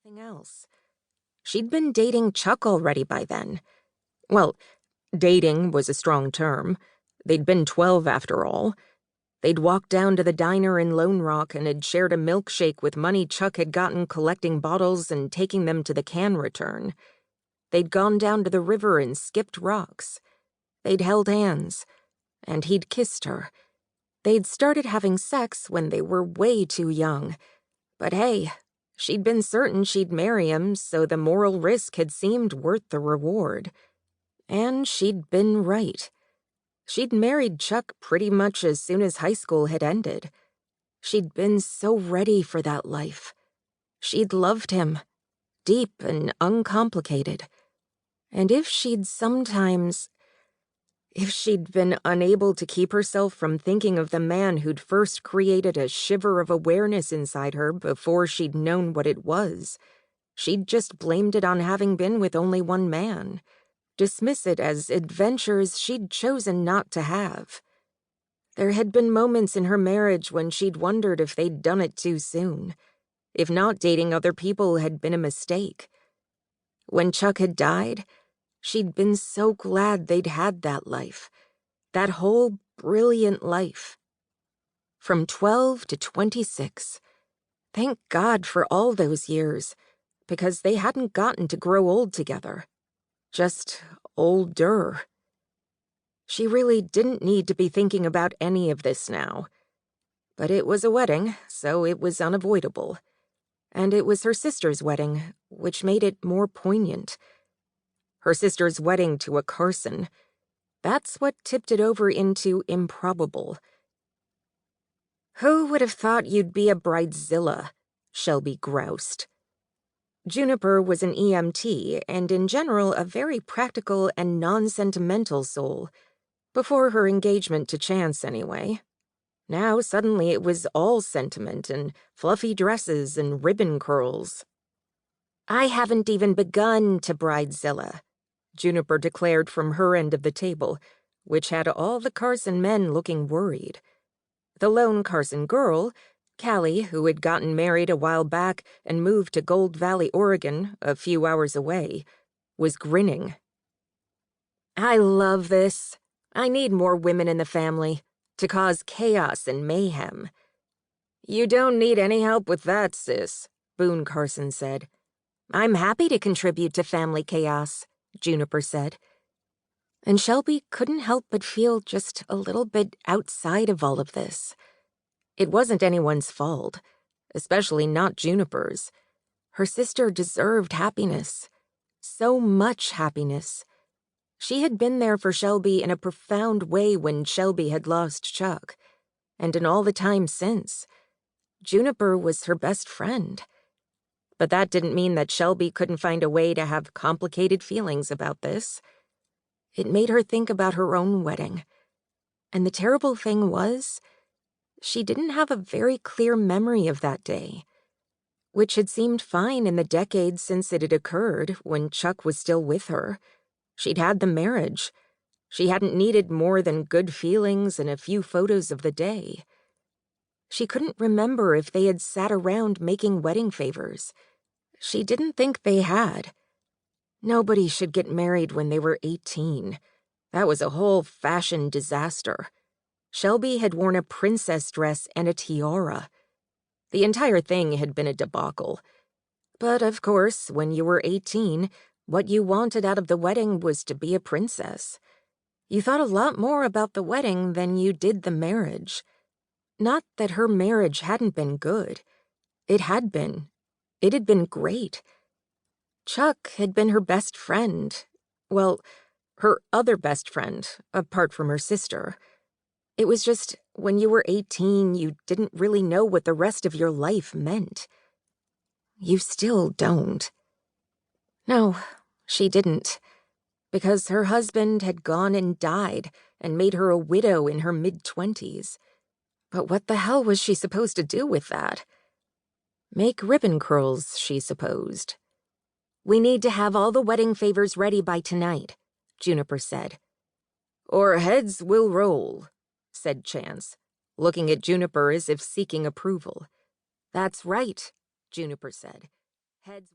Nothing else. She'd been dating Chuck already by then. Well, dating was a strong term. They'd been 12 after all. They'd walked down to the diner in Lone Rock and had shared a milkshake with money Chuck had gotten collecting bottles and taking them to the can return. They'd gone down to the river and skipped rocks. They'd held hands, and he'd kissed her. They'd started having sex when they were way too young. But hey, she'd been certain she'd marry him, so the moral risk had seemed worth the reward. And she'd been right. She'd married Chuck pretty much as soon as high school had ended. She'd been so ready for that life. She'd loved him, deep and uncomplicated. And if she'd been unable to keep herself from thinking of the man who'd first created a shiver of awareness inside her before she'd known what it was, she'd just blamed it on having been with only one man. Dismiss it as adventures she'd chosen not to have. There had been moments in her marriage when she'd wondered if they'd done it too soon, if not dating other people had been a mistake. When Chuck had died, she'd been so glad they'd had that life, that whole brilliant life. From 12 to 26. Thank God for all those years, because they hadn't gotten to grow old together. Just older. She really didn't need to be thinking about any of this now. But it was a wedding, so it was unavoidable. And it was her sister's wedding, which made it more poignant. Her sister's wedding to a Carson. That's what tipped it over into improbable. "Who would have thought you'd be a bridezilla?" Shelby groused. Juniper was an EMT and in general a very practical and non-sentimental soul, before her engagement to Chance anyway. Now suddenly it was all sentiment and fluffy dresses and ribbon curls. "I haven't even begun to bridezilla," Juniper declared from her end of the table, which had all the Carson men looking worried. The lone Carson girl, Callie, who had gotten married a while back and moved to Gold Valley, Oregon, a few hours away, was grinning. "I love this. I need more women in the family to cause chaos and mayhem." "You don't need any help with that, sis," Boone Carson said. "I'm happy to contribute to family chaos," Juniper said. And Shelby couldn't help but feel just a little bit outside of all of this. It wasn't anyone's fault, especially not Juniper's. Her sister deserved happiness. So much happiness. She had been there for Shelby in a profound way when Shelby had lost Chuck, and in all the time since. Juniper was her best friend. But that didn't mean that Shelby couldn't find a way to have complicated feelings about this. It made her think about her own wedding. And the terrible thing was, she didn't have a very clear memory of that day, which had seemed fine in the decades since it had occurred when Chuck was still with her. She'd had the marriage. She hadn't needed more than good feelings and a few photos of the day. She couldn't remember if they had sat around making wedding favors. She didn't think they had. Nobody should get married when they were 18. That was a whole fashion disaster. Shelby had worn a princess dress and a tiara. The entire thing had been a debacle. But, of course, when you were 18, what you wanted out of the wedding was to be a princess. You thought a lot more about the wedding than you did the marriage. Not that her marriage hadn't been good. It had been. It had been great. Chuck had been her best friend. Well, her other best friend, apart from her sister. It was just, when you were 18, you didn't really know what the rest of your life meant. You still don't. No, she didn't. Because her husband had gone and died and made her a widow in her mid-20s. But what the hell was she supposed to do with that? Make ribbon curls, she supposed. "We need to have all the wedding favors ready by tonight," Juniper said. "Or heads will roll," said Chance, looking at Juniper as if seeking approval. "That's right," Juniper said. Heads